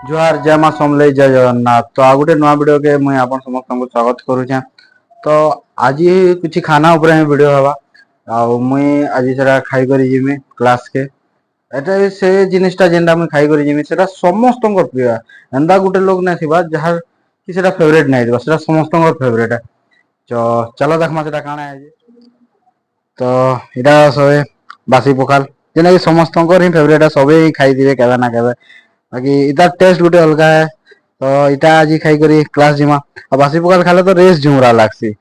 जुहार जय माँ समले जय जगन्नाथ। तो आ गोटे नुआ वीडियो के मुई आपन समस्त को स्वागत करूछे। तो आज कुछ खाना ऊपर ही वीडियो हवा आ मुई आज सेटा खाई करी जिमी क्लास के एटा से जिनिसटा जेंडा मुई खाई करी जिमी सेटा समस्त प्रिय एंदा गोटे लोग नै थिबा जहार कि सेटा फेवरेट नै दिबा सेटा समस्त फेवरेट है। तो चलो देखमा सेटा काना है जे। तो इटा सबे बासी पखाल जेना कि समस्त ही फेवरेट है, सबे खाई दिबे केबे ना केबे। बाकी इतार टेस्ट गुटे अलगा है। तो इटा आज खाई करी क्लास जिमा और बासी पखाल खाले तो रेस झुमरा लागसी।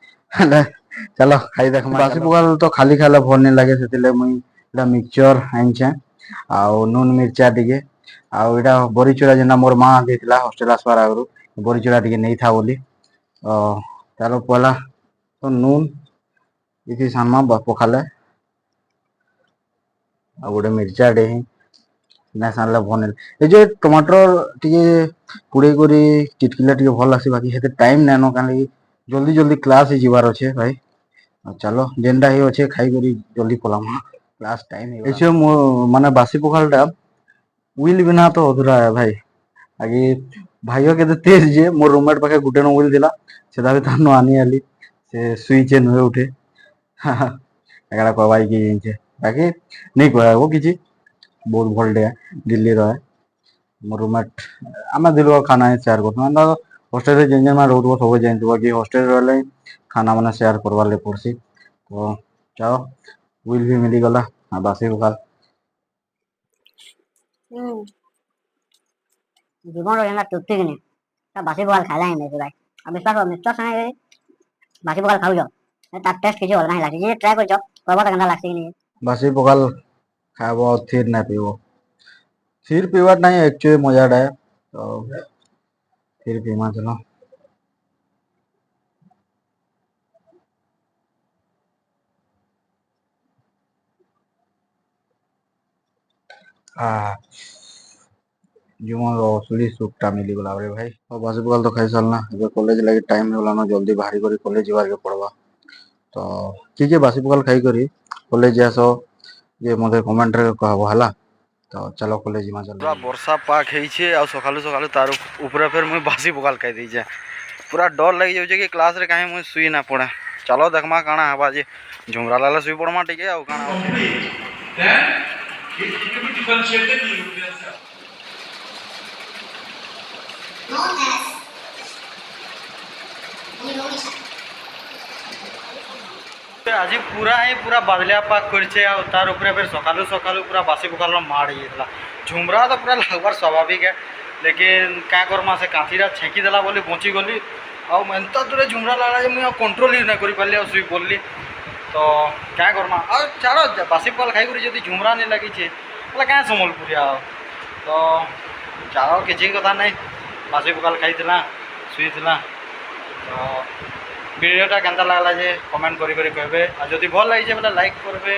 चलो खाई देख बासी पखाल तो खाली खाले भल नहीं लगे से मुई इटा मिक्सचर आनछे आउ नून मिर्चा टिके आउ इटा बड़ी चूड़ा जेना मोर माँ देथिला हॉस्टल आसबार आगु बड़ी चूड़ा टिके नहीं था बोली। चलो पहला तो नून इति सानमा पखाले आ गोटे मिर्चा डे ना सानले भन ए जो टमाटर टिके पुड़े करी चिटकिले टिके भल लागसी। बाकी हेते टाइम नानो काहे जल्दी जल्दी क्लास ही जीवार अच्छे भाई। चलो जेनटा ही अच्छे खाई करी जल्दी पलामा क्लास टाइम है। ऐसे माने बासी पखालटा उइल बिना तो अधूरा है भाई। आगे भाइयों के तेज जे मोर रूममेट पाखे गुटे न उइल दिला सेदा भी तानो आनी आली से सुइचे नुए उठे एगड़ा कहबाई कि जिनछे बाकी नहीं कहबो वो किछि बहुत भल डे दिल्ली रहे मोर रूममेट आम दिल खाना ही शेयर कर हॉस्टेल जेन जेन रोड सब जानते कि हॉस्टेल रही खाना मैंने शेयर करवार पड़सी। तो चलो विल भी मिलीगला बासी पखाल जीवन जेना तृप्ति किनी बासी पखाल खाइला ही नहीं भाई। अब विश्वास नहीं बासी पखाल खाऊ तार टेस्ट किसी अलग ही लागसी जे ट्राई कर कहबो त केनता लागसी कि नहीं। बासी पखाल खाबो थीर ना पीबो थीर पीवार नहीं एक्चुअली मजाटा है। तो थीर पीमा चलो जीवन असली सुखटा मिलीगला रे भाई। और बासी पखाल तो खाई सारना ए कॉलेज लगे टाइम होगला ना जल्दी बाहरी करी कॉलेज जीवार के पड़वा। तो किए बासी पखाल खाई करी कॉलेज आस जे मते कमेंट रे कहबो हला। तो चलो कॉलेज जिमा चल पूरा वर्षा पाक हेइछे आ सकालु सकालु तार ऊपर फिर मुई बासी पखाल खाई देइछे पूरा डर लगी जाउछे कि क्लास रे काहे मुई सुई ना पड़े। चलो देखमा काना हबा जे झुमरा लाला सुई पड़मा टिके आ काना आज पूरा बादलिया पाक करछे आ तार ऊपर फिर सकालु सकालु पूरा बासी पखाल माड़ हेइतला झुमरा तो पूरा लगवार स्वाभाविक है। लेकिन क्या करमा से कांथीरा छेकी देला बोली बची गली आ एंता दूरे झुमरा लाला जे मुई कंट्रोल ही ना करि पारली आ सुई पड़ली। तो क्या करमा आ चारो बासी पखाल खाई करी जदी झुमरा नहीं लगी छे बोला क्या संबलपुरिया। तो चारो किसी कथा नहीं बासी पखाल खाई सुई थिला। तो वीडियोटा केनता लागला जे कमेंट करी कहबे आ जदी भल लागी बोले लाइक करबे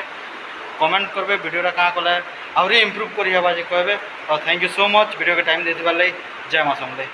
कमेंट करबे वीडियोटा क्या कले आहरी इम्प्रूव करी हबा जे कहबे। तो thank you so much video के टाइम देथिबार लागि। जय माँ समले।